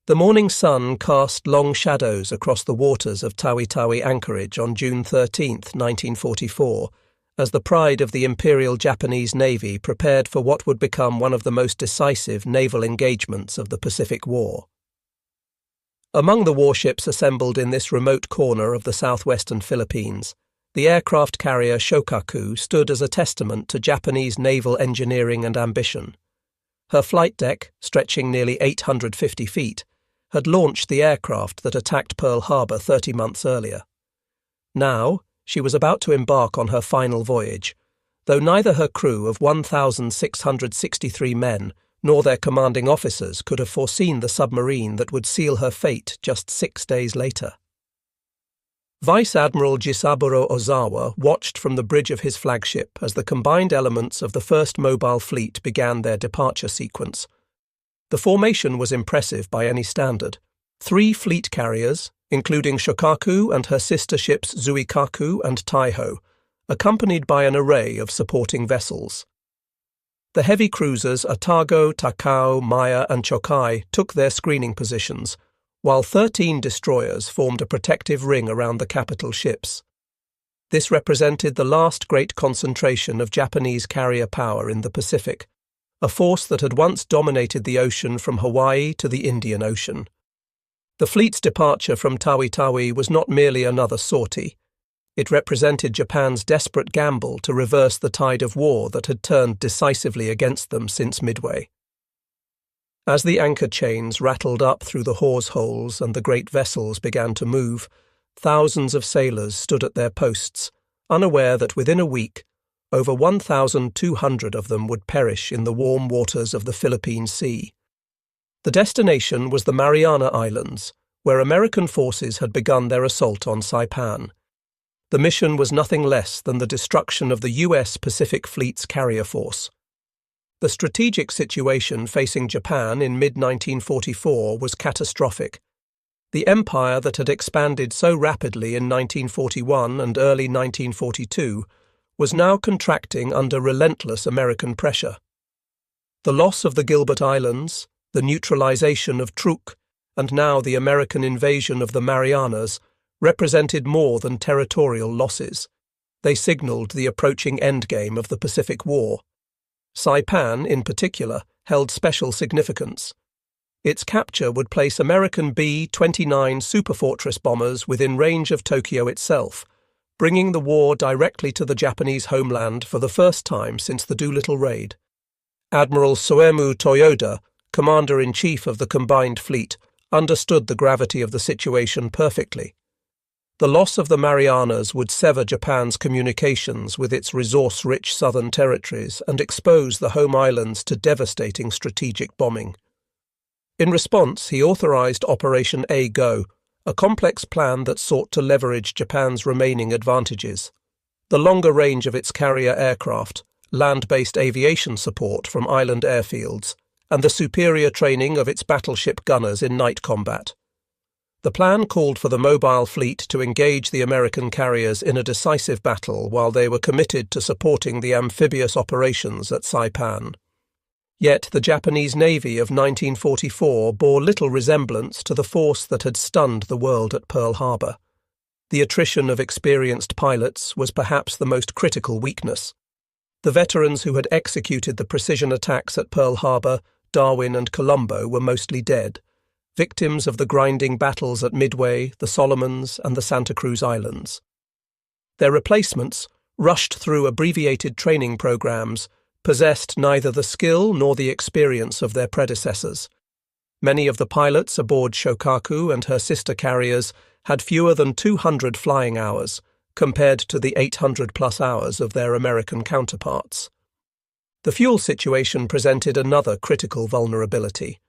The morning sun cast long shadows across the waters of Tawi-Tawi anchorage on June 13, 1944, as the pride of the Imperial Japanese Navy prepared for what would become one of the most decisive naval engagements of the Pacific War. Among the warships assembled in this remote corner of the southwestern Philippines, the aircraft carrier Shokaku stood as a testament to Japanese naval engineering and ambition. Her flight deck, stretching nearly 850 feet, had launched the aircraft that attacked Pearl Harbor 30 months earlier. Now, she was about to embark on her final voyage, though neither her crew of 1,663 men nor their commanding officers could have foreseen the submarine that would seal her fate just 6 days later. Vice Admiral Jisaburo Ozawa watched from the bridge of his flagship as the combined elements of the first mobile fleet began their departure sequence. The formation was impressive by any standard. 3 fleet carriers, including Shokaku and her sister ships Zuikaku and Taiho, accompanied by an array of supporting vessels. The heavy cruisers Atago, Takao, Maya and Chokai took their screening positions, while 13 destroyers formed a protective ring around the capital ships. This represented the last great concentration of Japanese carrier power in the Pacific, a force that had once dominated the ocean from Hawaii to the Indian Ocean. The fleet's departure from Tawi-Tawi was not merely another sortie. It represented Japan's desperate gamble to reverse the tide of war that had turned decisively against them since Midway. As the anchor chains rattled up through the hawse holes and the great vessels began to move, thousands of sailors stood at their posts, unaware that within a week, over 1,200 of them would perish in the warm waters of the Philippine Sea. The destination was the Mariana Islands, where American forces had begun their assault on Saipan. The mission was nothing less than the destruction of the U.S. Pacific Fleet's carrier force. The strategic situation facing Japan in mid-1944 was catastrophic. The empire that had expanded so rapidly in 1941 and early 1942 was now contracting under relentless American pressure. The loss of the Gilbert Islands, the neutralization of Truk, and now the American invasion of the Marianas represented more than territorial losses. They signaled the approaching endgame of the Pacific War. Saipan, in particular, held special significance. Its capture would place American B-29 Superfortress bombers within range of Tokyo itself, bringing the war directly to the Japanese homeland for the first time since the Doolittle Raid. Admiral Soemu Toyoda, Commander-in-Chief of the combined fleet, understood the gravity of the situation perfectly. The loss of the Marianas would sever Japan's communications with its resource-rich southern territories and expose the home islands to devastating strategic bombing. In response, he authorized Operation A-Go, a complex plan that sought to leverage Japan's remaining advantages. The longer range of its carrier aircraft, land-based aviation support from island airfields, and the superior training of its battleship gunners in night combat. The plan called for the mobile fleet to engage the American carriers in a decisive battle while they were committed to supporting the amphibious operations at Saipan. Yet the Japanese Navy of 1944 bore little resemblance to the force that had stunned the world at Pearl Harbor. The attrition of experienced pilots was perhaps the most critical weakness. The veterans who had executed the precision attacks at Pearl Harbor, Darwin and Colombo were mostly dead, victims of the grinding battles at Midway, the Solomons, and the Santa Cruz Islands. Their replacements, rushed through abbreviated training programs, possessed neither the skill nor the experience of their predecessors. Many of the pilots aboard Shokaku and her sister carriers had fewer than 200 flying hours, compared to the 800-plus hours of their American counterparts. The fuel situation presented another critical vulnerability.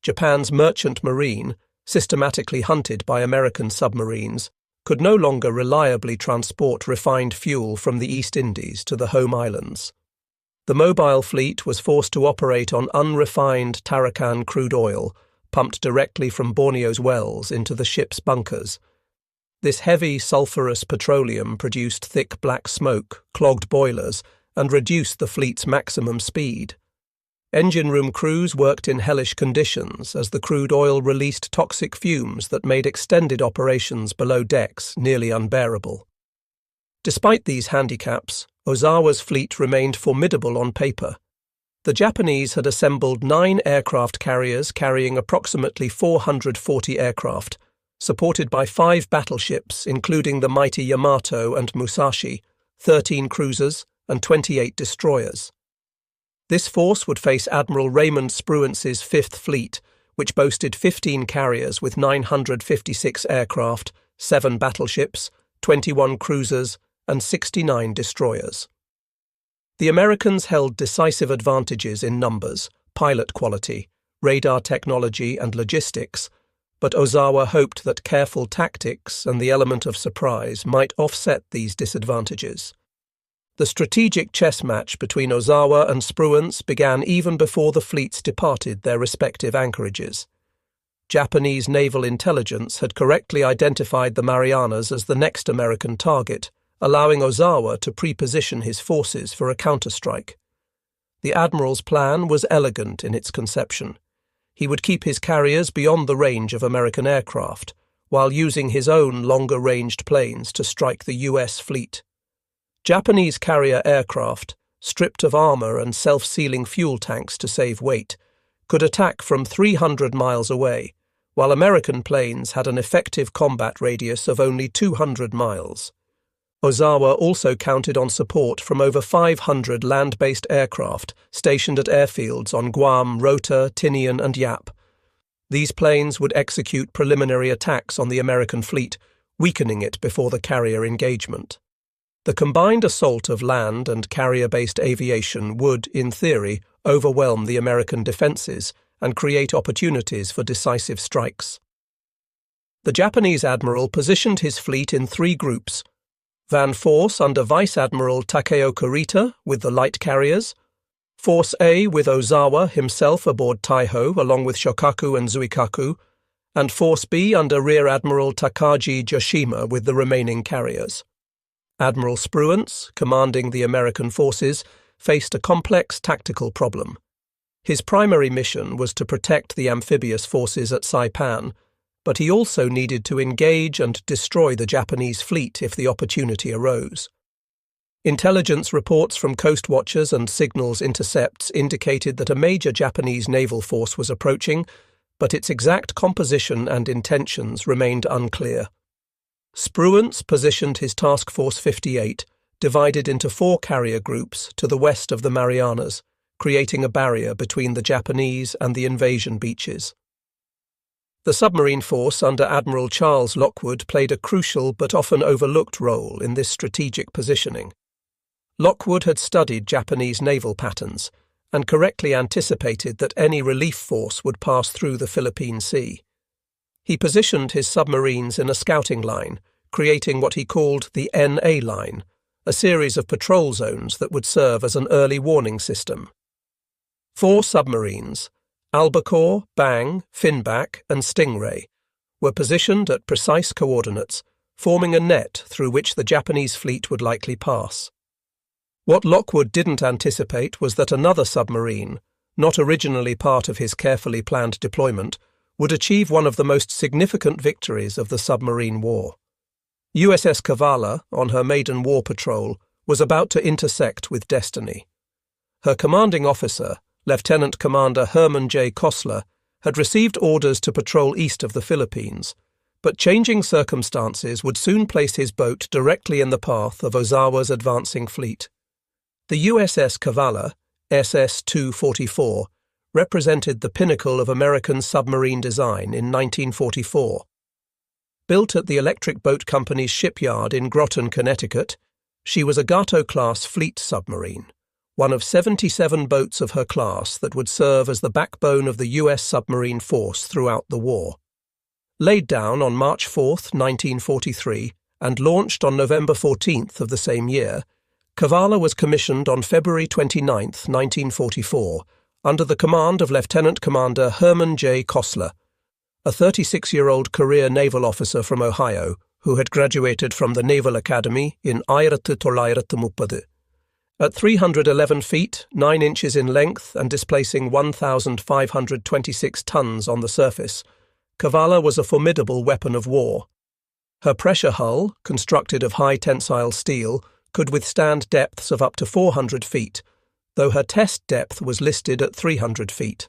Japan's merchant marine, systematically hunted by American submarines, could no longer reliably transport refined fuel from the East Indies to the home islands. The mobile fleet was forced to operate on unrefined Tarakan crude oil, pumped directly from Borneo's wells into the ship's bunkers. This heavy sulphurous petroleum produced thick black smoke, clogged boilers, and reduced the fleet's maximum speed. Engine room crews worked in hellish conditions as the crude oil released toxic fumes that made extended operations below decks nearly unbearable. Despite these handicaps, Ozawa's fleet remained formidable on paper. The Japanese had assembled 9 aircraft carriers carrying approximately 440 aircraft, supported by 5 battleships including the mighty Yamato and Musashi, 13 cruisers, and 28 destroyers. This force would face Admiral Raymond Spruance's 5th Fleet, which boasted 15 carriers with 956 aircraft, 7 battleships, 21 cruisers, and 69 destroyers. The Americans held decisive advantages in numbers, pilot quality, radar technology, and logistics, but Ozawa hoped that careful tactics and the element of surprise might offset these disadvantages. The strategic chess match between Ozawa and Spruance began even before the fleets departed their respective anchorages. Japanese naval intelligence had correctly identified the Marianas as the next American target, allowing Ozawa to pre-position his forces for a counterstrike. The admiral's plan was elegant in its conception. He would keep his carriers beyond the range of American aircraft, while using his own longer-ranged planes to strike the U.S. fleet. Japanese carrier aircraft, stripped of armor and self-sealing fuel tanks to save weight, could attack from 300 miles away, while American planes had an effective combat radius of only 200 miles. Ozawa also counted on support from over 500 land-based aircraft stationed at airfields on Guam, Rota, Tinian, and Yap. These planes would execute preliminary attacks on the American fleet, weakening it before the carrier engagement. The combined assault of land and carrier-based aviation would, in theory, overwhelm the American defenses and create opportunities for decisive strikes. The Japanese admiral positioned his fleet in 3 groups: Van Force under Vice Admiral Takeo Kurita with the light carriers, Force A with Ozawa himself aboard Taiho along with Shokaku and Zuikaku, and Force B under Rear Admiral Takagi Joshima with the remaining carriers. Admiral Spruance, commanding the American forces, faced a complex tactical problem. His primary mission was to protect the amphibious forces at Saipan, but he also needed to engage and destroy the Japanese fleet if the opportunity arose. Intelligence reports from coast watchers and signals intercepts indicated that a major Japanese naval force was approaching, but its exact composition and intentions remained unclear. Spruance positioned his Task Force 58, divided into 4 carrier groups, to the west of the Marianas, creating a barrier between the Japanese and the invasion beaches. The submarine force under Admiral Charles Lockwood played a crucial but often overlooked role in this strategic positioning. Lockwood had studied Japanese naval patterns and correctly anticipated that any relief force would pass through the Philippine Sea. He positioned his submarines in a scouting line, creating what he called the NA line, a series of patrol zones that would serve as an early warning system. 4 submarines, Albacore, Bang, Finback, and Stingray, were positioned at precise coordinates, forming a net through which the Japanese fleet would likely pass. What Lockwood didn't anticipate was that another submarine, not originally part of his carefully planned deployment, would achieve one of the most significant victories of the submarine war. USS Cavalla, on her maiden war patrol, was about to intersect with destiny. Her commanding officer, Lieutenant Commander Herman Kossler, had received orders to patrol east of the Philippines, but changing circumstances would soon place his boat directly in the path of Ozawa's advancing fleet. The USS Cavalla, SS-244, represented the pinnacle of American submarine design in 1944. Built at the Electric Boat Company's shipyard in Groton, Connecticut, she was a Gato-class fleet submarine, one of 77 boats of her class that would serve as the backbone of the U.S. submarine force throughout the war. Laid down on March 4, 1943, and launched on November 14 of the same year, Cavalla was commissioned on February 29, 1944, under the command of Lieutenant Commander Herman Kossler, a 36-year-old career naval officer from Ohio who had graduated from the Naval Academy in 1930. At 311 feet, 9 inches in length and displacing 1,526 tons on the surface, Cavalla was a formidable weapon of war. Her pressure hull, constructed of high tensile steel, could withstand depths of up to 400 feet, though her test depth was listed at 300 feet.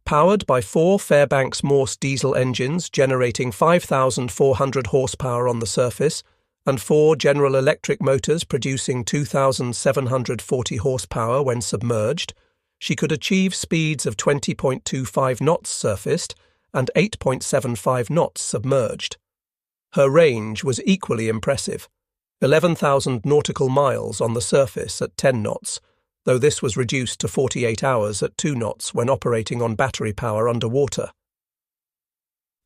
Powered by 4 Fairbanks Morse diesel engines generating 5,400 horsepower on the surface, and 4 General Electric motors producing 2,740 horsepower when submerged, she could achieve speeds of 20.25 knots surfaced and 8.75 knots submerged. Her range was equally impressive, 11,000 nautical miles on the surface at 10 knots, though this was reduced to 48 hours at 2 knots when operating on battery power underwater.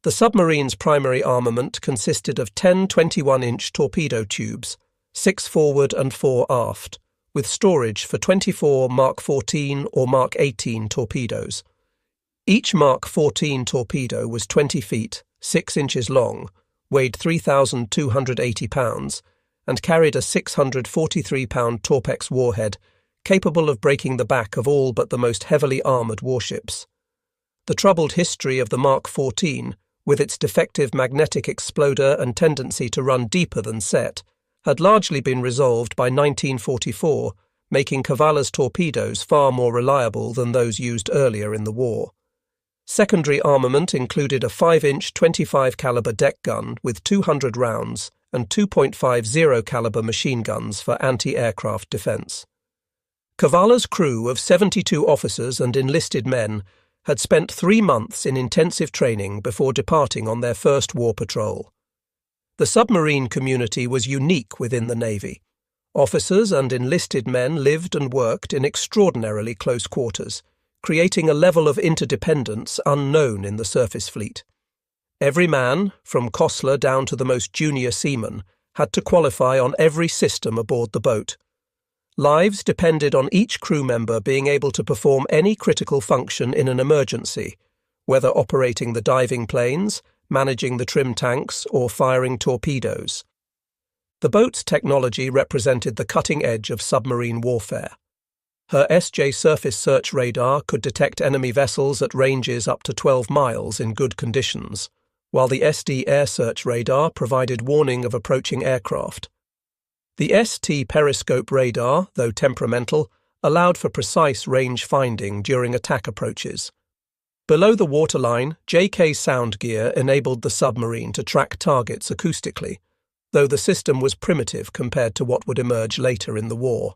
The submarine's primary armament consisted of 10 21-inch torpedo tubes, 6 forward and 4 aft, with storage for 24 Mark 14 or Mark 18 torpedoes. Each Mark 14 torpedo was 20 feet, 6 inches long, weighed 3,280 pounds, and carried a 643-pound Torpex warhead capable of breaking the back of all but the most heavily armoured warships. The troubled history of the Mark 14, with its defective magnetic exploder and tendency to run deeper than set, had largely been resolved by 1944, making Cavalla's torpedoes far more reliable than those used earlier in the war. Secondary armament included a 5-inch 25 caliber deck gun with 200 rounds and 2.50 caliber machine guns for anti-aircraft defence. Cavalla's crew of 72 officers and enlisted men had spent 3 months in intensive training before departing on their first war patrol. The submarine community was unique within the Navy. Officers and enlisted men lived and worked in extraordinarily close quarters, creating a level of interdependence unknown in the surface fleet. Every man, from Kossler down to the most junior seaman, had to qualify on every system aboard the boat. Lives depended on each crew member being able to perform any critical function in an emergency, whether operating the diving planes, managing the trim tanks, or firing torpedoes. The boat's technology represented the cutting edge of submarine warfare. Her SJ surface search radar could detect enemy vessels at ranges up to 12 miles in good conditions, while the SD air search radar provided warning of approaching aircraft. The ST periscope radar, though temperamental, allowed for precise range finding during attack approaches. Below the waterline, JK sound gear enabled the submarine to track targets acoustically, though the system was primitive compared to what would emerge later in the war.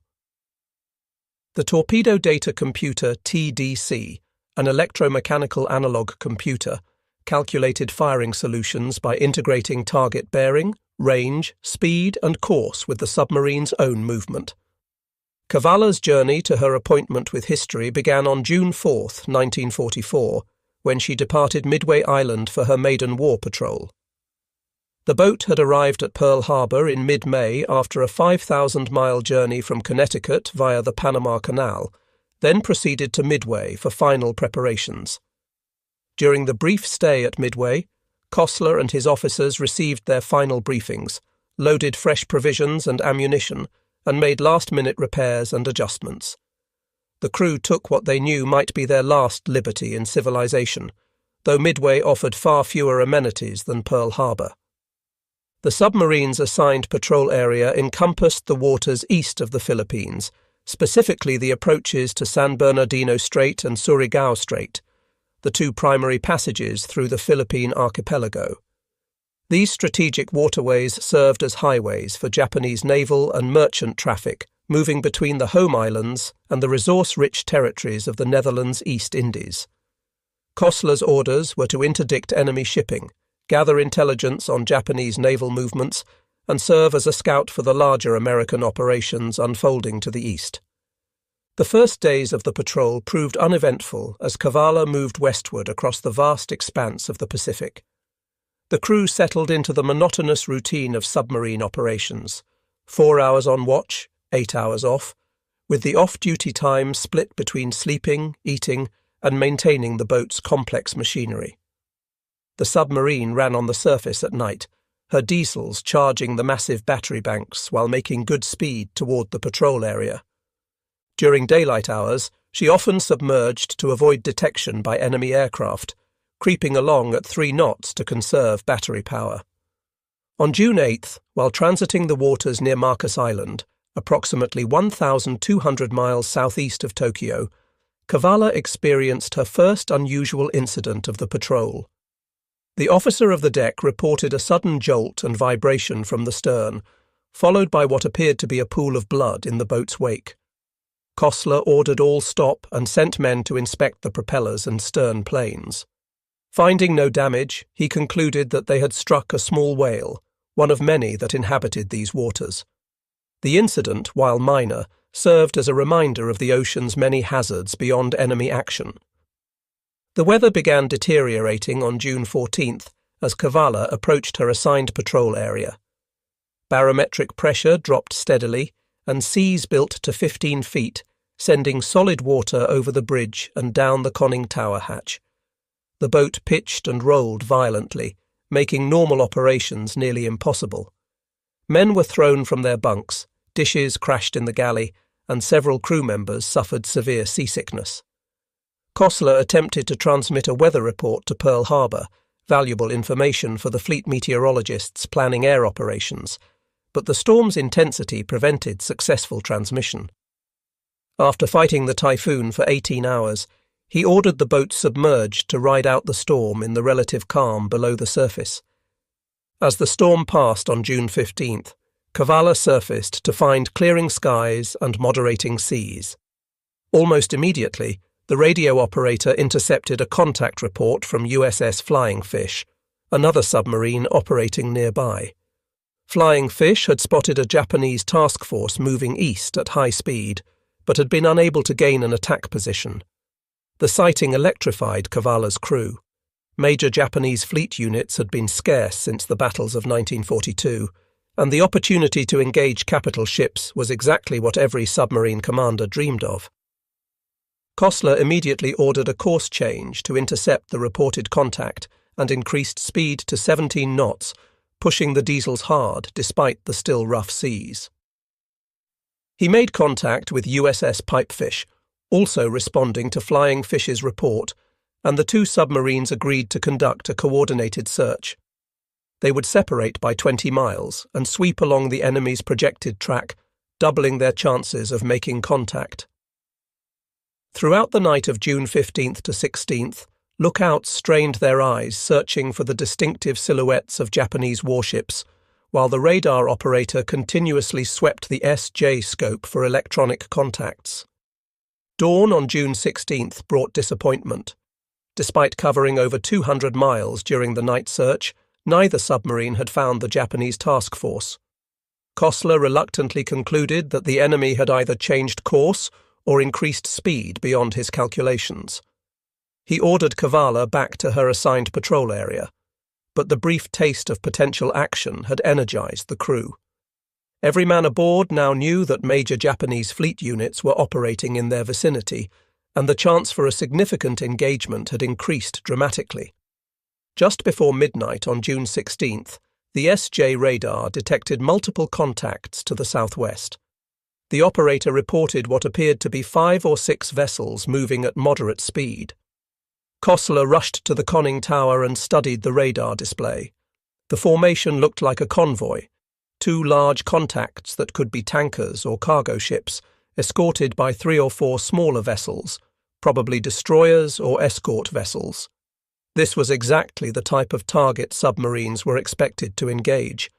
The Torpedo Data Computer TDC, an electromechanical analog computer, calculated firing solutions by integrating target bearing, range, speed, and course with the submarine's own movement. Cavalla's journey to her appointment with history began on June 4, 1944, when she departed Midway Island for her maiden war patrol. The boat had arrived at Pearl Harbor in mid-May after a 5,000-mile journey from Connecticut via the Panama Canal, then proceeded to Midway for final preparations. During the brief stay at Midway, Kossler and his officers received their final briefings, loaded fresh provisions and ammunition, and made last-minute repairs and adjustments. The crew took what they knew might be their last liberty in civilization, though Midway offered far fewer amenities than Pearl Harbor. The submarine's assigned patrol area encompassed the waters east of the Philippines, specifically the approaches to San Bernardino Strait and Surigao Strait, the 2 primary passages through the Philippine archipelago. These strategic waterways served as highways for Japanese naval and merchant traffic moving between the home islands and the resource-rich territories of the Netherlands East Indies. Kossler's orders were to interdict enemy shipping, gather intelligence on Japanese naval movements, and serve as a scout for the larger American operations unfolding to the east. The first days of the patrol proved uneventful as Cavalla moved westward across the vast expanse of the Pacific. The crew settled into the monotonous routine of submarine operations, 4 hours on watch, 8 hours off, with the off-duty time split between sleeping, eating, and maintaining the boat's complex machinery. The submarine ran on the surface at night, her diesels charging the massive battery banks while making good speed toward the patrol area. During daylight hours, she often submerged to avoid detection by enemy aircraft, creeping along at 3 knots to conserve battery power. On June 8th, while transiting the waters near Marcus Island, approximately 1,200 miles southeast of Tokyo, Cavalla experienced her first unusual incident of the patrol. The officer of the deck reported a sudden jolt and vibration from the stern, followed by what appeared to be a pool of blood in the boat's wake. Kossler ordered all stop and sent men to inspect the propellers and stern planes. Finding no damage, he concluded that they had struck a small whale, one of many that inhabited these waters. The incident, while minor, served as a reminder of the ocean's many hazards beyond enemy action. The weather began deteriorating on June 14th as Cavalla approached her assigned patrol area. Barometric pressure dropped steadily, and seas built to 15 feet, sending solid water over the bridge and down the conning tower hatch. The boat pitched and rolled violently, making normal operations nearly impossible. Men were thrown from their bunks, dishes crashed in the galley, and several crew members suffered severe seasickness. Kossler attempted to transmit a weather report to Pearl Harbor, valuable information for the fleet meteorologists planning air operations, but the storm's intensity prevented successful transmission. After fighting the typhoon for 18 hours, he ordered the boat submerged to ride out the storm in the relative calm below the surface. As the storm passed on June 15th, Cavalla surfaced to find clearing skies and moderating seas. Almost immediately, the radio operator intercepted a contact report from USS Flying Fish, another submarine operating nearby. Flying Fish had spotted a Japanese task force moving east at high speed, but had been unable to gain an attack position. The sighting electrified Cavalla's crew. Major Japanese fleet units had been scarce since the battles of 1942, and the opportunity to engage capital ships was exactly what every submarine commander dreamed of. Kossler immediately ordered a course change to intercept the reported contact and increased speed to 17 knots, pushing the diesels hard despite the still rough seas. He made contact with USS Pipefish, also responding to Flying Fish's report, and the 2 submarines agreed to conduct a coordinated search. They would separate by 20 miles and sweep along the enemy's projected track, doubling their chances of making contact. Throughout the night of June 15th to 16th, lookouts strained their eyes searching for the distinctive silhouettes of Japanese warships, while the radar operator continuously swept the SJ scope for electronic contacts. Dawn on June 16th brought disappointment. Despite covering over 200 miles during the night search, neither submarine had found the Japanese task force. Kossler reluctantly concluded that the enemy had either changed course or increased speed beyond his calculations. He ordered Cavalla back to her assigned patrol area, but the brief taste of potential action had energized the crew. Every man aboard now knew that major Japanese fleet units were operating in their vicinity, and the chance for a significant engagement had increased dramatically. Just before midnight on June 16th, the SJ radar detected multiple contacts to the southwest. The operator reported what appeared to be 5 or 6 vessels moving at moderate speed. Kossler rushed to the conning tower and studied the radar display. The formation looked like a convoy, 2 large contacts that could be tankers or cargo ships, escorted by 3 or 4 smaller vessels, probably destroyers or escort vessels. This was exactly the type of target submarines were expected to engage,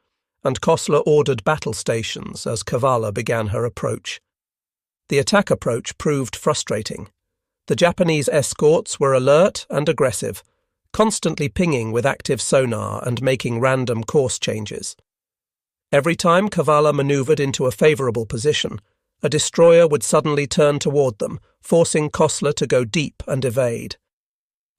and Kossler ordered battle stations as Cavalla began her approach. The attack approach proved frustrating. The Japanese escorts were alert and aggressive, constantly pinging with active sonar and making random course changes. Every time Cavalla maneuvered into a favorable position, a destroyer would suddenly turn toward them, forcing Kossler to go deep and evade.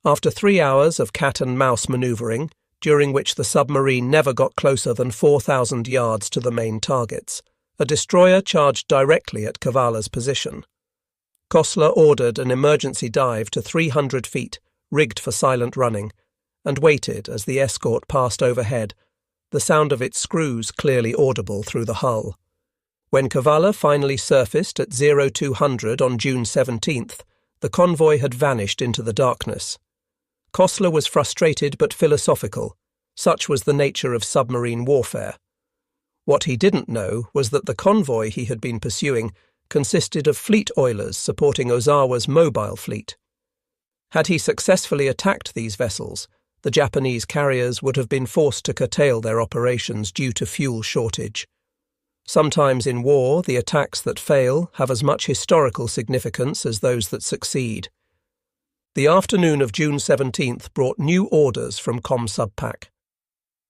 After 3 hours of cat-and-mouse maneuvering, during which the submarine never got closer than 4,000 yards to the main targets, a destroyer charged directly at Cavalla's position. Kossler ordered an emergency dive to 300 feet, rigged for silent running, and waited as the escort passed overhead, the sound of its screws clearly audible through the hull. When Cavalla finally surfaced at 0200 on June 17th, the convoy had vanished into the darkness. Kossler was frustrated but philosophical. Such was the nature of submarine warfare. What he didn't know was that the convoy he had been pursuing consisted of fleet oilers supporting Ozawa's mobile fleet. Had he successfully attacked these vessels, the Japanese carriers would have been forced to curtail their operations due to fuel shortage. Sometimes in war, the attacks that fail have as much historical significance as those that succeed. The afternoon of June 17th brought new orders from ComSubPac.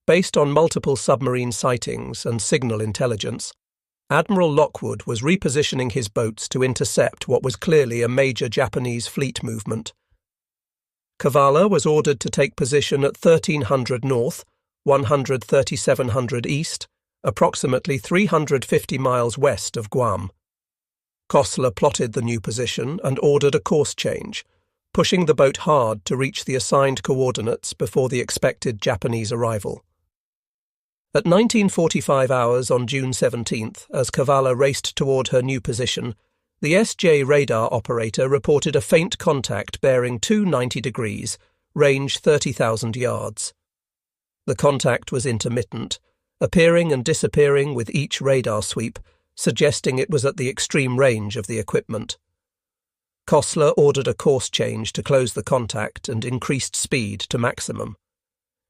Based on multiple submarine sightings and signal intelligence, Admiral Lockwood was repositioning his boats to intercept what was clearly a major Japanese fleet movement. Cavalla was ordered to take position at 1300 north, 13700 east, approximately 350 miles west of Guam. Kossler plotted the new position and ordered a course change, pushing the boat hard to reach the assigned coordinates before the expected Japanese arrival. At 19:45 hours on June 17th, as Cavalla raced toward her new position, the SJ radar operator reported a faint contact bearing 290 degrees, range 30,000 yards. The contact was intermittent, appearing and disappearing with each radar sweep, suggesting it was at the extreme range of the equipment. Kossler ordered a course change to close the contact and increased speed to maximum.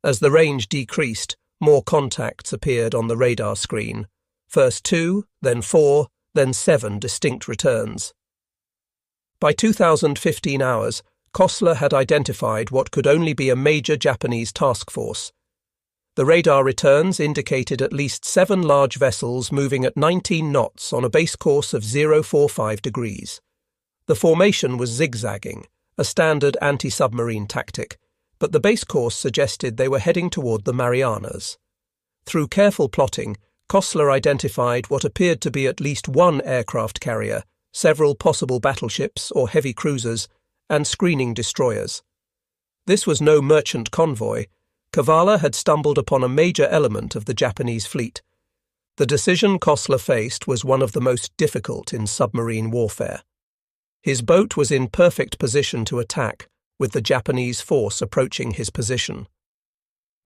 As the range decreased, more contacts appeared on the radar screen. First 2, then 4, then 7 distinct returns. By 2015 hours, Kossler had identified what could only be a major Japanese task force. The radar returns indicated at least 7 large vessels moving at 19 knots on a base course of 045 degrees. The formation was zigzagging, a standard anti-submarine tactic, but the base course suggested they were heading toward the Marianas. Through careful plotting, Kossler identified what appeared to be at least one aircraft carrier, several possible battleships or heavy cruisers, and screening destroyers. This was no merchant convoy. Cavalla had stumbled upon a major element of the Japanese fleet. The decision Kossler faced was one of the most difficult in submarine warfare. His boat was in perfect position to attack, with the Japanese force approaching his position.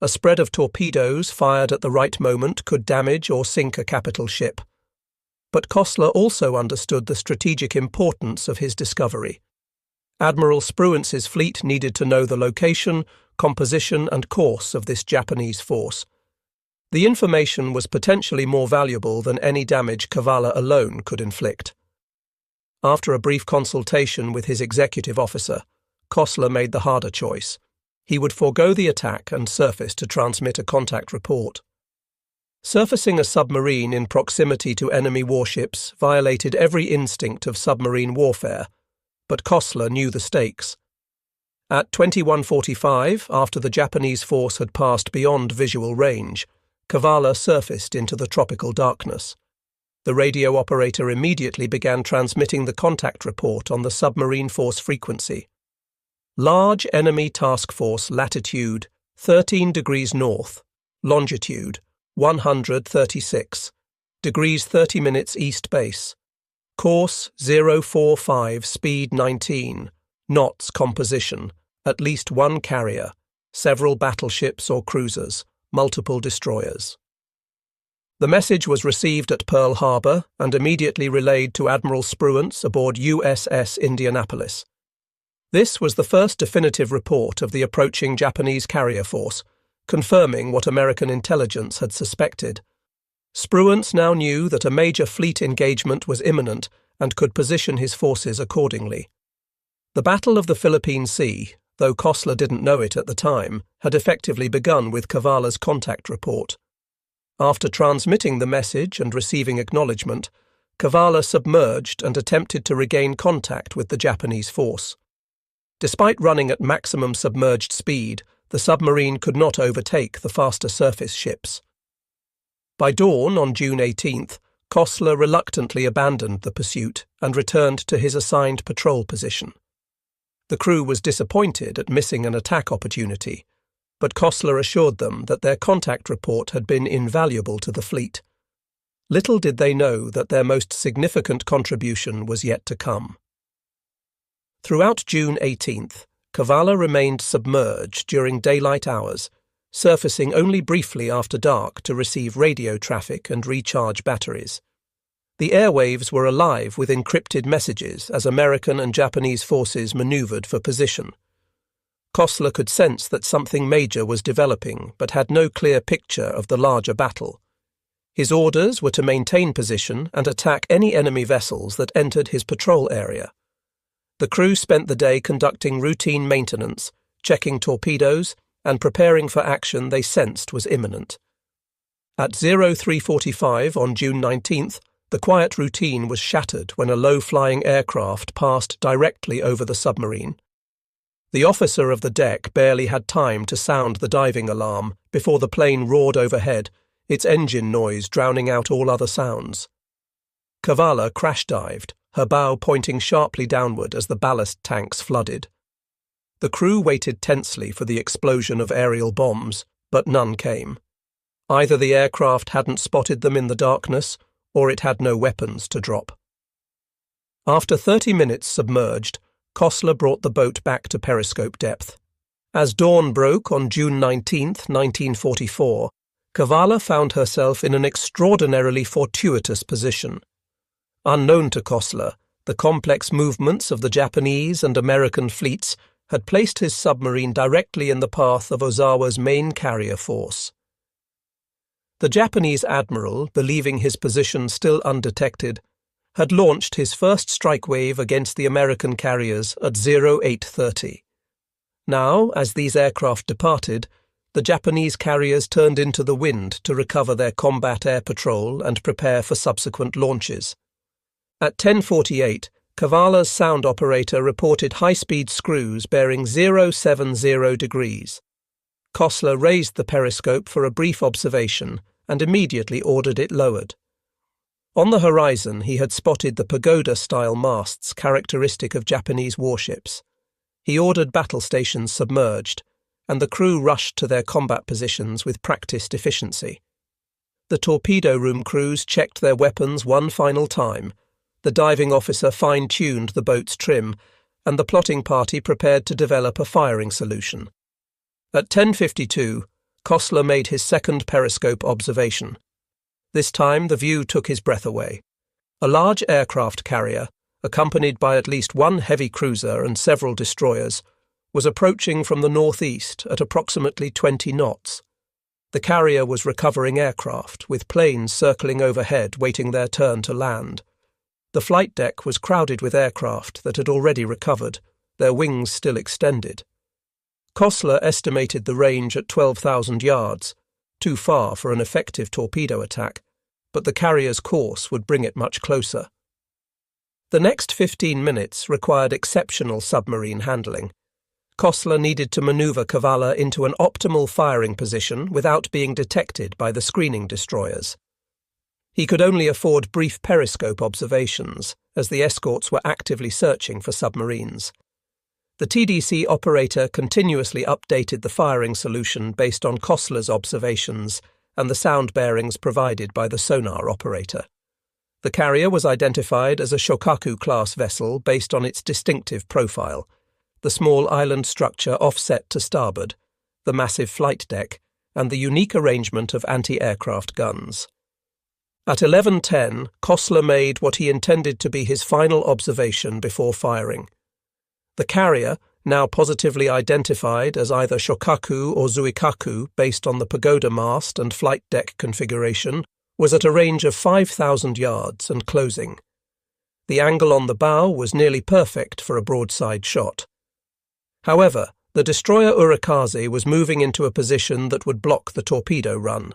A spread of torpedoes fired at the right moment could damage or sink a capital ship. But Kossler also understood the strategic importance of his discovery. Admiral Spruance's fleet needed to know the location, composition and course of this Japanese force. The information was potentially more valuable than any damage Cavalla alone could inflict. After a brief consultation with his executive officer, Kossler made the harder choice. He would forego the attack and surface to transmit a contact report. Surfacing a submarine in proximity to enemy warships violated every instinct of submarine warfare, but Kossler knew the stakes. At 21:45, after the Japanese force had passed beyond visual range, Cavalla surfaced into the tropical darkness. The radio operator immediately began transmitting the contact report on the submarine force frequency. Large enemy task force latitude 13 degrees north, longitude 136, degrees 30 minutes east base, course 045, speed 19, knots composition, at least one carrier, several battleships or cruisers, multiple destroyers. The message was received at Pearl Harbor and immediately relayed to Admiral Spruance aboard USS Indianapolis. This was the first definitive report of the approaching Japanese carrier force, confirming what American intelligence had suspected. Spruance now knew that a major fleet engagement was imminent and could position his forces accordingly. The Battle of the Philippine Sea, though Kossler didn't know it at the time, had effectively begun with Cavalla's contact report. After transmitting the message and receiving acknowledgement, Cavalla submerged and attempted to regain contact with the Japanese force. Despite running at maximum submerged speed, the submarine could not overtake the faster surface ships. By dawn on June 18th, Kossler reluctantly abandoned the pursuit and returned to his assigned patrol position. The crew was disappointed at missing an attack opportunity, but Kossler assured them that their contact report had been invaluable to the fleet. Little did they know that their most significant contribution was yet to come. Throughout June 18th, Cavalla remained submerged during daylight hours, surfacing only briefly after dark to receive radio traffic and recharge batteries. The airwaves were alive with encrypted messages as American and Japanese forces maneuvered for position. Kossler could sense that something major was developing, but had no clear picture of the larger battle. His orders were to maintain position and attack any enemy vessels that entered his patrol area. The crew spent the day conducting routine maintenance, checking torpedoes, and preparing for action they sensed was imminent. At 03:45 on June 19th, the quiet routine was shattered when a low-flying aircraft passed directly over the submarine. The officer of the deck barely had time to sound the diving alarm before the plane roared overhead, its engine noise drowning out all other sounds. Cavalla crash-dived, her bow pointing sharply downward as the ballast tanks flooded. The crew waited tensely for the explosion of aerial bombs, but none came. Either the aircraft hadn't spotted them in the darkness, or it had no weapons to drop. After 30 minutes submerged, Kossler brought the boat back to periscope depth. As dawn broke on June 19, 1944, Cavalla found herself in an extraordinarily fortuitous position. Unknown to Kossler, the complex movements of the Japanese and American fleets had placed his submarine directly in the path of Ozawa's main carrier force. The Japanese admiral, believing his position still undetected, had launched his first strike wave against the American carriers at 08:30. Now, as these aircraft departed, the Japanese carriers turned into the wind to recover their combat air patrol and prepare for subsequent launches. At 10:48, Cavalla's sound operator reported high-speed screws bearing 070 degrees. Kossler raised the periscope for a brief observation and immediately ordered it lowered. On the horizon he had spotted the pagoda-style masts characteristic of Japanese warships. He ordered battle stations submerged, and the crew rushed to their combat positions with practiced efficiency. The torpedo room crews checked their weapons one final time, the diving officer fine-tuned the boat's trim, and the plotting party prepared to develop a firing solution. At 10:52, Kossler made his second periscope observation. This time the view took his breath away. A large aircraft carrier, accompanied by at least one heavy cruiser and several destroyers, was approaching from the northeast at approximately 20 knots. The carrier was recovering aircraft, with planes circling overhead waiting their turn to land. The flight deck was crowded with aircraft that had already recovered, their wings still extended. Kossler estimated the range at 12,000 yards, too far for an effective torpedo attack, but the carrier's course would bring it much closer. The next 15 minutes required exceptional submarine handling. Kossler needed to maneuver Cavalla into an optimal firing position without being detected by the screening destroyers. He could only afford brief periscope observations, as the escorts were actively searching for submarines. The TDC operator continuously updated the firing solution based on Kossler's observations and the sound bearings provided by the sonar operator. The carrier was identified as a Shokaku-class vessel based on its distinctive profile, the small island structure offset to starboard, the massive flight deck, and the unique arrangement of anti-aircraft guns. At 11:10, Kossler made what he intended to be his final observation before firing. The carrier, now positively identified as either Shokaku or Zuikaku based on the pagoda mast and flight deck configuration, was at a range of 5,000 yards and closing. The angle on the bow was nearly perfect for a broadside shot. However, the destroyer Urikaze was moving into a position that would block the torpedo run.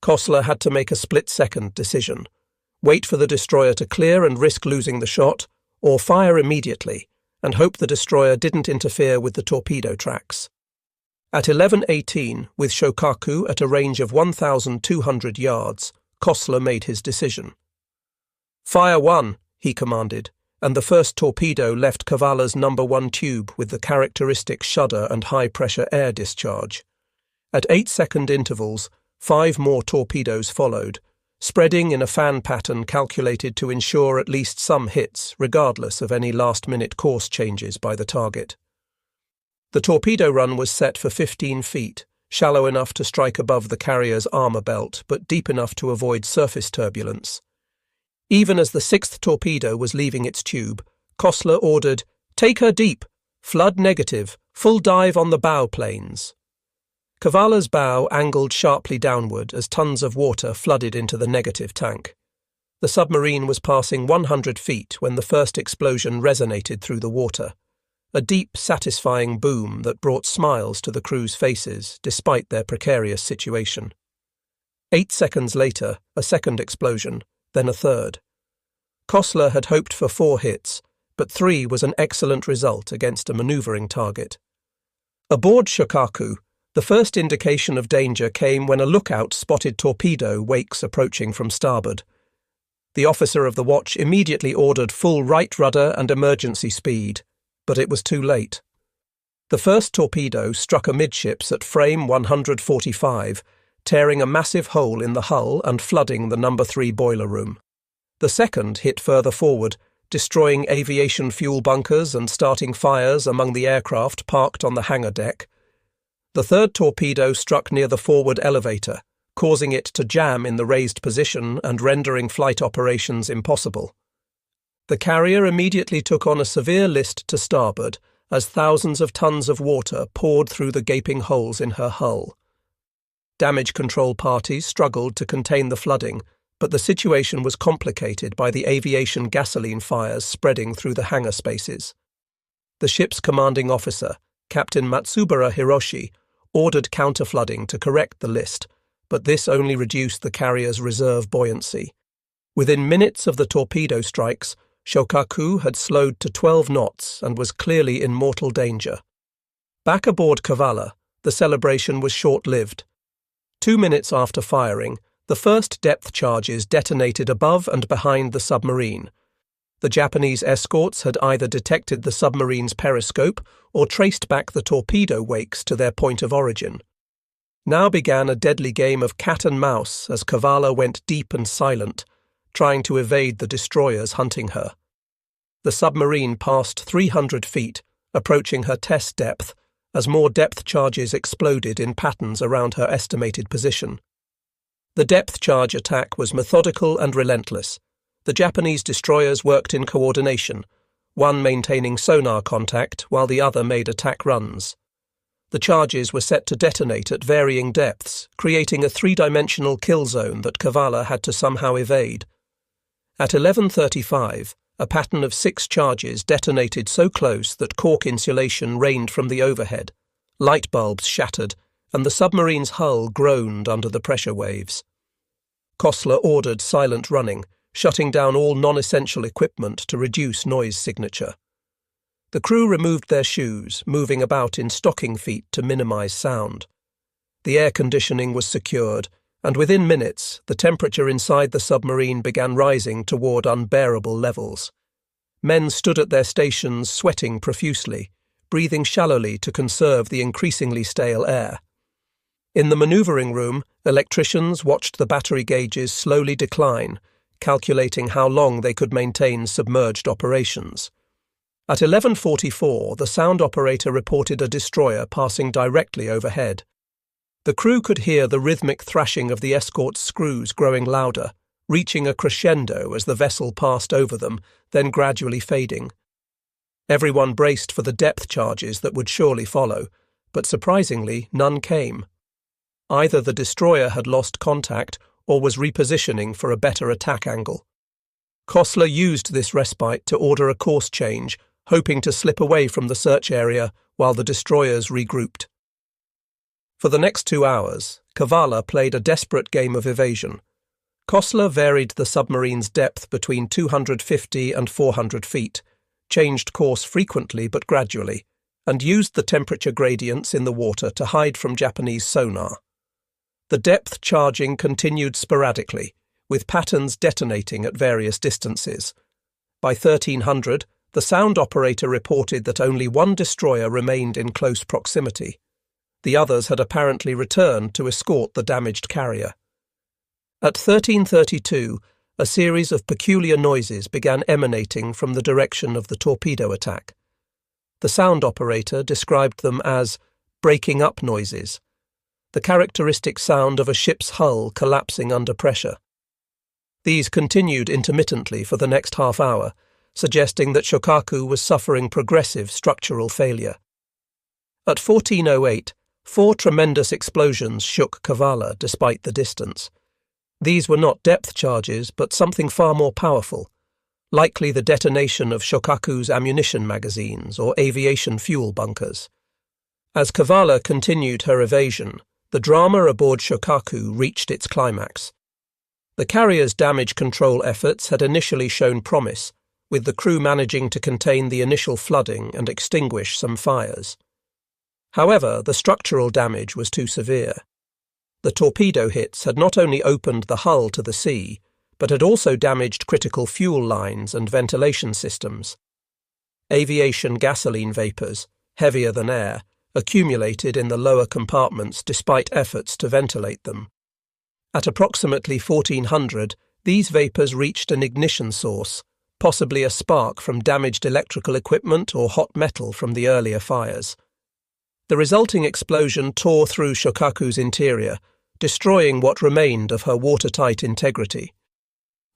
Kossler had to make a split-second decision: wait for the destroyer to clear and risk losing the shot, or fire immediately and hope the destroyer didn't interfere with the torpedo tracks. At 11:18, with Shokaku at a range of 1,200 yards, Kossler made his decision. "Fire one," he commanded, and the first torpedo left Cavalla's No. 1 tube with the characteristic shudder and high-pressure air discharge. At 8-second intervals, 5 more torpedoes followed, spreading in a fan pattern calculated to ensure at least some hits, regardless of any last-minute course changes by the target. The torpedo run was set for 15 feet, shallow enough to strike above the carrier's armour belt, but deep enough to avoid surface turbulence. Even as the sixth torpedo was leaving its tube, Kossler ordered, "Take her deep, flood negative, full dive on the bow planes." Cavalla's bow angled sharply downward as tons of water flooded into the negative tank. The submarine was passing 100 feet when the first explosion resonated through the water, a deep, satisfying boom that brought smiles to the crew's faces despite their precarious situation. 8 seconds later, a second explosion, then a third. Kossler had hoped for 4 hits, but 3 was an excellent result against a manoeuvring target. Aboard Shokaku, the first indication of danger came when a lookout spotted torpedo wakes approaching from starboard. The officer of the watch immediately ordered full right rudder and emergency speed, but it was too late. The first torpedo struck amidships at frame 145, tearing a massive hole in the hull and flooding the No. 3 boiler room. The second hit further forward, destroying aviation fuel bunkers and starting fires among the aircraft parked on the hangar deck. The third torpedo struck near the forward elevator, causing it to jam in the raised position and rendering flight operations impossible. The carrier immediately took on a severe list to starboard as thousands of tons of water poured through the gaping holes in her hull. Damage control parties struggled to contain the flooding, but the situation was complicated by the aviation gasoline fires spreading through the hangar spaces. The ship's commanding officer, Captain Matsubara Hiroshi, ordered counterflooding to correct the list, but this only reduced the carrier's reserve buoyancy. Within minutes of the torpedo strikes, Shokaku had slowed to 12 knots and was clearly in mortal danger. Back aboard Cavalla, the celebration was short-lived. 2 minutes after firing, the first depth charges detonated above and behind the submarine. The Japanese escorts had either detected the submarine's periscope or traced back the torpedo wakes to their point of origin. Now began a deadly game of cat and mouse as Cavalla went deep and silent, trying to evade the destroyers hunting her. The submarine passed 300 feet, approaching her test depth, as more depth charges exploded in patterns around her estimated position. The depth charge attack was methodical and relentless. The Japanese destroyers worked in coordination, one maintaining sonar contact while the other made attack runs. The charges were set to detonate at varying depths, creating a 3-dimensional kill zone that Cavalla had to somehow evade. At 11:35, a pattern of 6 charges detonated so close that cork insulation rained from the overhead, light bulbs shattered, and the submarine's hull groaned under the pressure waves. Kossler ordered silent running, shutting down all non-essential equipment to reduce noise signature. The crew removed their shoes, moving about in stocking feet to minimize sound. The air conditioning was secured, and within minutes, the temperature inside the submarine began rising toward unbearable levels. Men stood at their stations sweating profusely, breathing shallowly to conserve the increasingly stale air. In the manoeuvring room, electricians watched the battery gauges slowly decline, calculating how long they could maintain submerged operations. At 11:44, the sound operator reported a destroyer passing directly overhead. The crew could hear the rhythmic thrashing of the escort's screws growing louder, reaching a crescendo as the vessel passed over them, then gradually fading. Everyone braced for the depth charges that would surely follow, but surprisingly, none came. Either the destroyer had lost contact or was repositioning for a better attack angle. Kossler used this respite to order a course change, hoping to slip away from the search area while the destroyers regrouped. For the next 2 hours, Cavalla played a desperate game of evasion. Kossler varied the submarine's depth between 250 and 400 feet, changed course frequently but gradually, and used the temperature gradients in the water to hide from Japanese sonar. The depth charging continued sporadically, with patterns detonating at various distances. By 1300, the sound operator reported that only 1 destroyer remained in close proximity. The others had apparently returned to escort the damaged carrier. At 13:32, a series of peculiar noises began emanating from the direction of the torpedo attack. The sound operator described them as breaking up noises, the characteristic sound of a ship's hull collapsing under pressure. These continued intermittently for the next half hour, suggesting that Shokaku was suffering progressive structural failure. At 14:08, 4 tremendous explosions shook Cavalla despite the distance. These were not depth charges, but something far more powerful, likely the detonation of Shokaku's ammunition magazines or aviation fuel bunkers. As Cavalla continued her evasion, the drama aboard Shokaku reached its climax. The carrier's damage control efforts had initially shown promise, with the crew managing to contain the initial flooding and extinguish some fires. However, the structural damage was too severe. The torpedo hits had not only opened the hull to the sea, but had also damaged critical fuel lines and ventilation systems. Aviation gasoline vapours, heavier than air, accumulated in the lower compartments despite efforts to ventilate them. At approximately 1400, these vapours reached an ignition source, possibly a spark from damaged electrical equipment or hot metal from the earlier fires. The resulting explosion tore through Shokaku's interior, destroying what remained of her watertight integrity.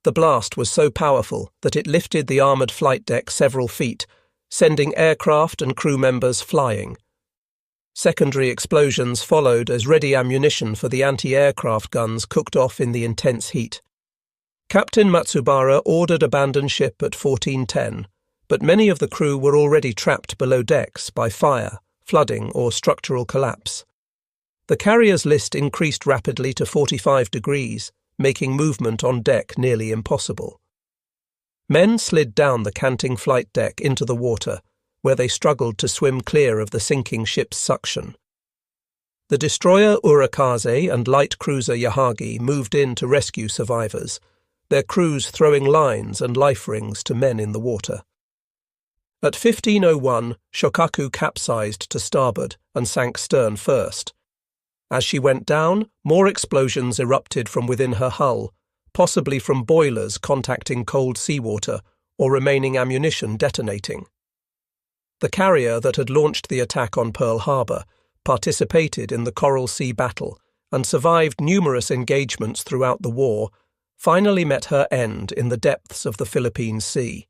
The blast was so powerful that it lifted the armoured flight deck several feet, sending aircraft and crew members flying. Secondary explosions followed as ready ammunition for the anti-aircraft guns cooked off in the intense heat. Captain Matsubara ordered abandon ship at 14:10, but many of the crew were already trapped below decks by fire, flooding or structural collapse. The carrier's list increased rapidly to 45 degrees, making movement on deck nearly impossible. Men slid down the canting flight deck into the water, where they struggled to swim clear of the sinking ship's suction. The destroyer Urakaze and light cruiser Yahagi moved in to rescue survivors, their crews throwing lines and life rings to men in the water. At 15:01, Shokaku capsized to starboard and sank stern first. As she went down, more explosions erupted from within her hull, possibly from boilers contacting cold seawater or remaining ammunition detonating. The carrier that had launched the attack on Pearl Harbor participated in the Coral Sea battle and survived numerous engagements throughout the war, finally met her end in the depths of the Philippine Sea.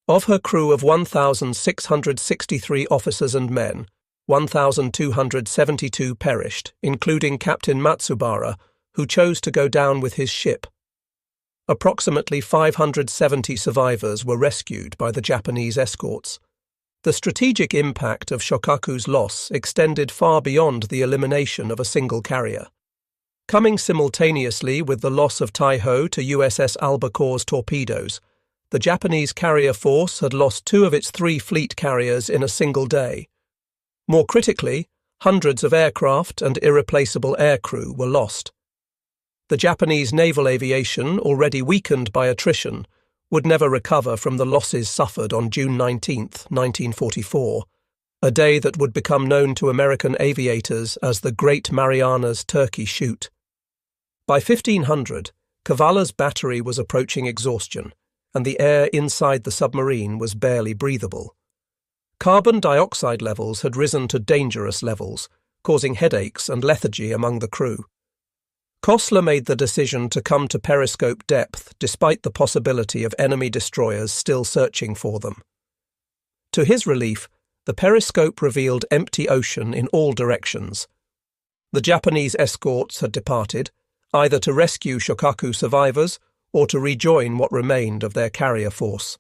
Of her crew of 1,663 officers and men, 1,272 perished, including Captain Matsubara, who chose to go down with his ship. Approximately 570 survivors were rescued by the Japanese escorts. The strategic impact of Shokaku's loss extended far beyond the elimination of a single carrier. Coming simultaneously with the loss of Taiho to USS Albacore's torpedoes, the Japanese carrier force had lost 2 of its 3 fleet carriers in a single day. More critically, hundreds of aircraft and irreplaceable aircrew were lost. The Japanese naval aviation, already weakened by attrition, would never recover from the losses suffered on June 19, 1944, a day that would become known to American aviators as the Great Marianas Turkey Shoot. By 1500, Cavalla's battery was approaching exhaustion, and the air inside the submarine was barely breathable. Carbon dioxide levels had risen to dangerous levels, causing headaches and lethargy among the crew. Kossler made the decision to come to periscope depth despite the possibility of enemy destroyers still searching for them. To his relief, the periscope revealed empty ocean in all directions. The Japanese escorts had departed, either to rescue Shokaku survivors or to rejoin what remained of their carrier force.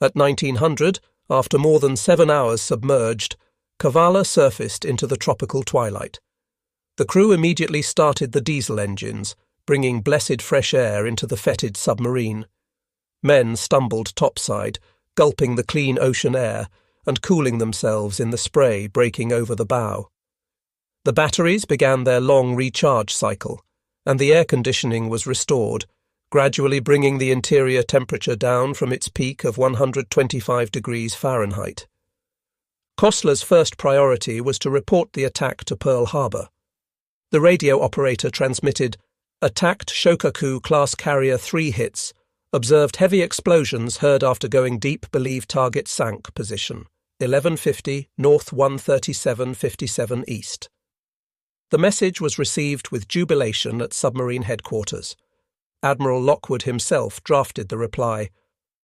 At 1900, after more than 7 hours submerged, Cavalla surfaced into the tropical twilight. The crew immediately started the diesel engines, bringing blessed fresh air into the fetid submarine. Men stumbled topside, gulping the clean ocean air and cooling themselves in the spray breaking over the bow. The batteries began their long recharge cycle, and the air conditioning was restored, gradually bringing the interior temperature down from its peak of 125 degrees Fahrenheit. Kossler's first priority was to report the attack to Pearl Harbor. The radio operator transmitted, attacked Shokaku-class carrier 3 hits, observed heavy explosions heard after going deep, believe target sank position, 1150 North 13757 East. The message was received with jubilation at submarine headquarters. Admiral Lockwood himself drafted the reply,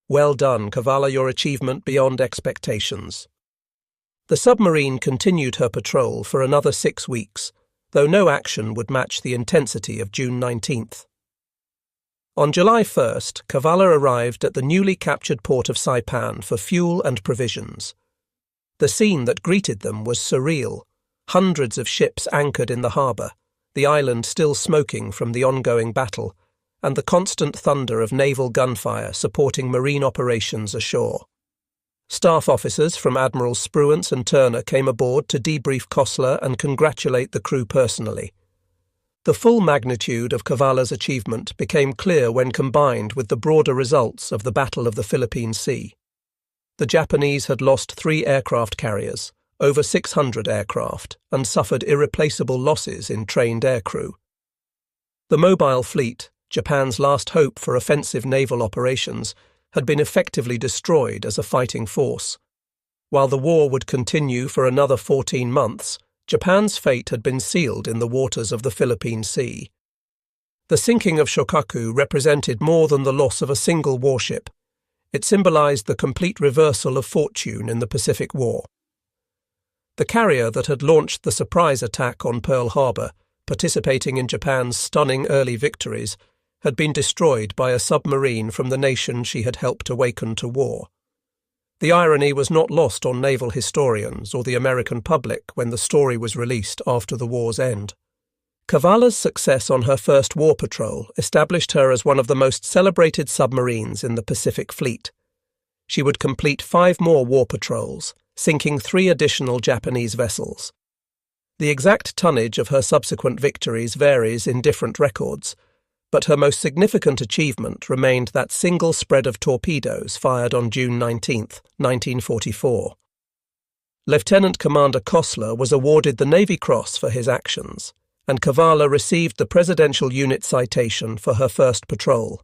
"Well done, Cavalla, your achievement beyond expectations." The submarine continued her patrol for another 6 weeks, though no action would match the intensity of June 19th. On July 1st, Cavalla arrived at the newly captured port of Saipan for fuel and provisions. The scene that greeted them was surreal. Hundreds of ships anchored in the harbour, the island still smoking from the ongoing battle, and the constant thunder of naval gunfire supporting marine operations ashore. Staff officers from Admirals Spruance and Turner came aboard to debrief Kossler and congratulate the crew personally. The full magnitude of Cavalla's achievement became clear when combined with the broader results of the Battle of the Philippine Sea. The Japanese had lost 3 aircraft carriers, over 600 aircraft, and suffered irreplaceable losses in trained aircrew. The mobile fleet, Japan's last hope for offensive naval operations, had been effectively destroyed as a fighting force. While the war would continue for another 14 months, Japan's fate had been sealed in the waters of the Philippine Sea. The sinking of Shokaku represented more than the loss of a single warship. It symbolized the complete reversal of fortune in the Pacific War. The carrier that had launched the surprise attack on Pearl Harbor, participating in Japan's stunning early victories, had been destroyed by a submarine from the nation she had helped awaken to war. The irony was not lost on naval historians or the American public when the story was released after the war's end. Cavalla's success on her first war patrol established her as one of the most celebrated submarines in the Pacific Fleet. She would complete 5 more war patrols, sinking 3 additional Japanese vessels. The exact tonnage of her subsequent victories varies in different records, but her most significant achievement remained that single spread of torpedoes fired on June 19, 1944. Lieutenant Commander Kossler was awarded the Navy Cross for his actions, and Cavalla received the Presidential Unit Citation for her first patrol.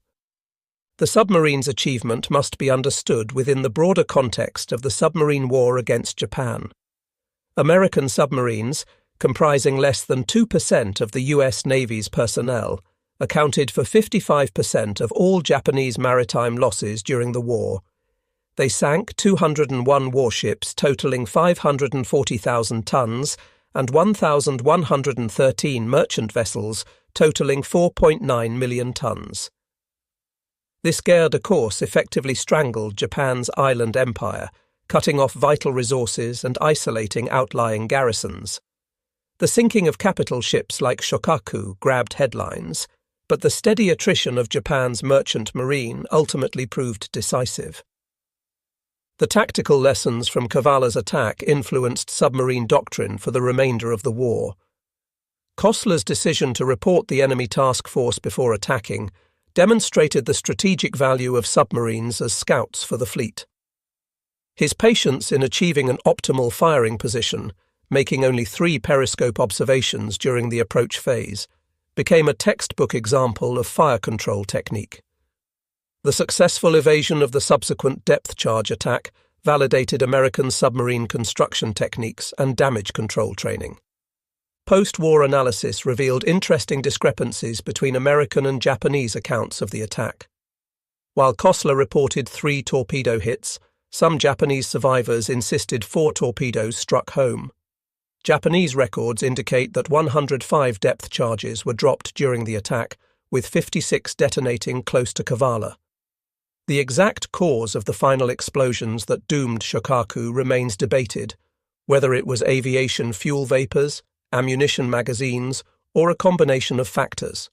The submarine's achievement must be understood within the broader context of the submarine war against Japan. American submarines, comprising less than 2% of the U.S. Navy's personnel, accounted for 55% of all Japanese maritime losses during the war. They sank 201 warships totaling 540,000 tons and 1,113 merchant vessels totaling 4.9 million tons. This guerre de course effectively strangled Japan's island empire, cutting off vital resources and isolating outlying garrisons. The sinking of capital ships like Shokaku grabbed headlines, but the steady attrition of Japan's merchant marine ultimately proved decisive. The tactical lessons from Cavalla's attack influenced submarine doctrine for the remainder of the war. Kossler's decision to report the enemy task force before attacking demonstrated the strategic value of submarines as scouts for the fleet. His patience in achieving an optimal firing position, making only 3 periscope observations during the approach phase, became a textbook example of fire control technique. The successful evasion of the subsequent depth charge attack validated American submarine construction techniques and damage control training. Post-war analysis revealed interesting discrepancies between American and Japanese accounts of the attack. While Kossler reported 3 torpedo hits, some Japanese survivors insisted 4 torpedoes struck home. Japanese records indicate that 105 depth charges were dropped during the attack, with 56 detonating close to Cavalla. The exact cause of the final explosions that doomed Shokaku remains debated, whether it was aviation fuel vapors, ammunition magazines, or a combination of factors.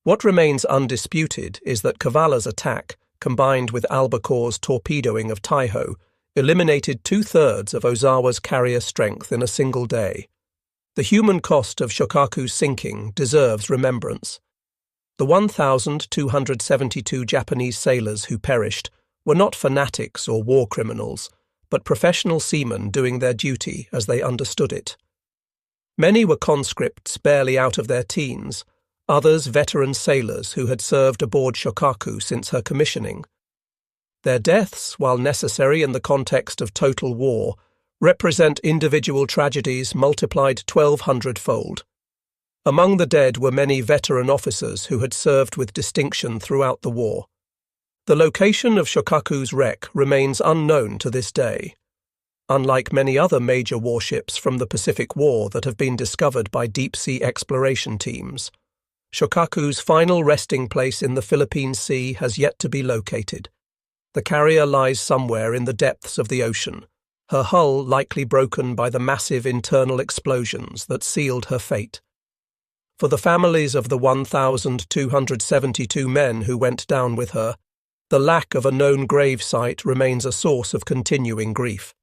What remains undisputed is that Cavalla's attack, combined with Albacore's torpedoing of Taiho, eliminated 2/3 of Ozawa's carrier strength in a single day. The human cost of Shokaku's sinking deserves remembrance. The 1,272 Japanese sailors who perished were not fanatics or war criminals, but professional seamen doing their duty as they understood it. Many were conscripts barely out of their teens, others veteran sailors who had served aboard Shokaku since her commissioning. Their deaths, while necessary in the context of total war, represent individual tragedies multiplied 1,200-fold. Among the dead were many veteran officers who had served with distinction throughout the war. The location of Shokaku's wreck remains unknown to this day. Unlike many other major warships from the Pacific War that have been discovered by deep-sea exploration teams, Shokaku's final resting place in the Philippine Sea has yet to be located. The carrier lies somewhere in the depths of the ocean, her hull likely broken by the massive internal explosions that sealed her fate. For the families of the 1,272 men who went down with her, the lack of a known grave site remains a source of continuing grief.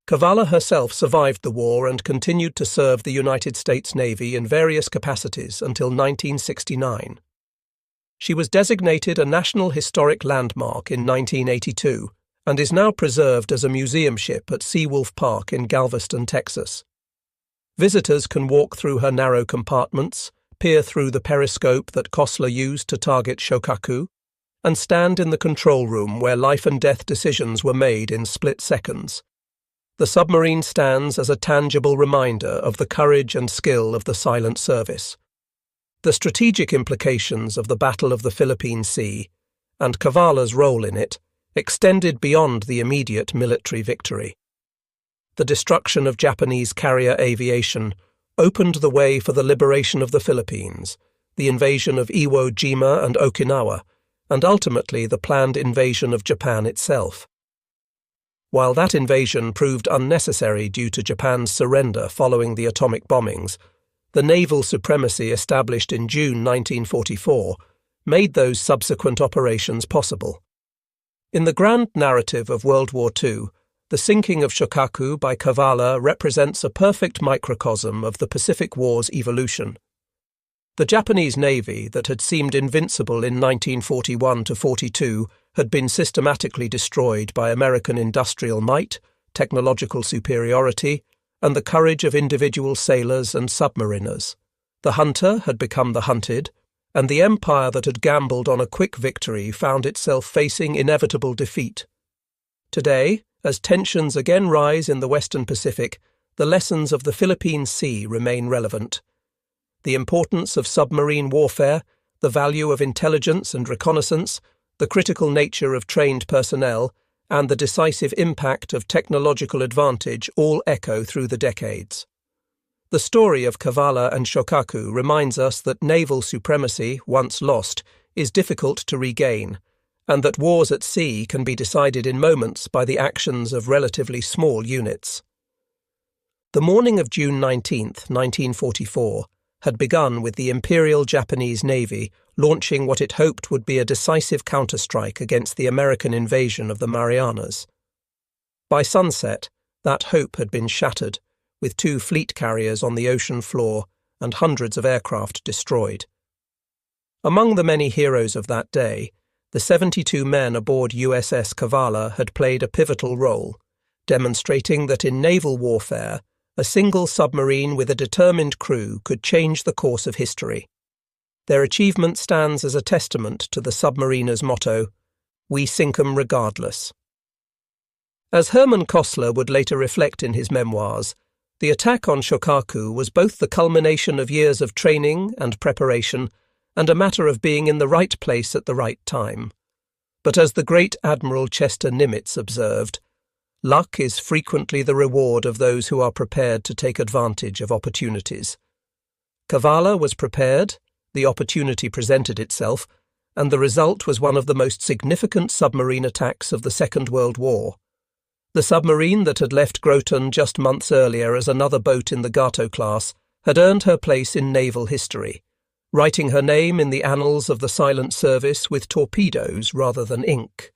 Cavalla herself survived the war and continued to serve the United States Navy in various capacities until 1969. She was designated a National Historic Landmark in 1982 and is now preserved as a museum ship at Seawolf Park in Galveston, Texas. Visitors can walk through her narrow compartments, peer through the periscope that Kossler used to target Shokaku, and stand in the control room where life-and-death decisions were made in split seconds. The submarine stands as a tangible reminder of the courage and skill of the silent service. The strategic implications of the Battle of the Philippine Sea, and Cavalla's role in it, extended beyond the immediate military victory. The destruction of Japanese carrier aviation opened the way for the liberation of the Philippines, the invasion of Iwo Jima and Okinawa, and ultimately the planned invasion of Japan itself. While that invasion proved unnecessary due to Japan's surrender following the atomic bombings, the naval supremacy established in June 1944 made those subsequent operations possible. In the grand narrative of World War II, the sinking of Shokaku by Cavalla represents a perfect microcosm of the Pacific War's evolution. The Japanese Navy, that had seemed invincible in 1941–42, had been systematically destroyed by American industrial might, technological superiority, and the courage of individual sailors and submariners. The hunter had become the hunted, and the empire that had gambled on a quick victory found itself facing inevitable defeat. Today, as tensions again rise in the Western Pacific, the lessons of the Philippine Sea remain relevant. The importance of submarine warfare, the value of intelligence and reconnaissance, the critical nature of trained personnel, and the decisive impact of technological advantage all echo through the decades. The story of Cavalla and Shokaku reminds us that naval supremacy, once lost, is difficult to regain, and that wars at sea can be decided in moments by the actions of relatively small units. The morning of June 19, 1944, had begun with the Imperial Japanese Navy launching what it hoped would be a decisive counterstrike against the American invasion of the Marianas. By sunset, that hope had been shattered, with 2 fleet carriers on the ocean floor and hundreds of aircraft destroyed. Among the many heroes of that day, the 72 men aboard USS Cavalla had played a pivotal role, demonstrating that in naval warfare, a single submarine with a determined crew could change the course of history. Their achievement stands as a testament to the submariners' motto, "We sink 'em regardless." As Herman Kossler would later reflect in his memoirs, the attack on Shokaku was both the culmination of years of training and preparation and a matter of being in the right place at the right time. But as the great Admiral Chester Nimitz observed, luck is frequently the reward of those who are prepared to take advantage of opportunities. Cavalla was prepared, the opportunity presented itself, and the result was one of the most significant submarine attacks of the Second World War. The submarine that had left Groton just months earlier as another boat in the Gato class had earned her place in naval history, writing her name in the annals of the silent service with torpedoes rather than ink.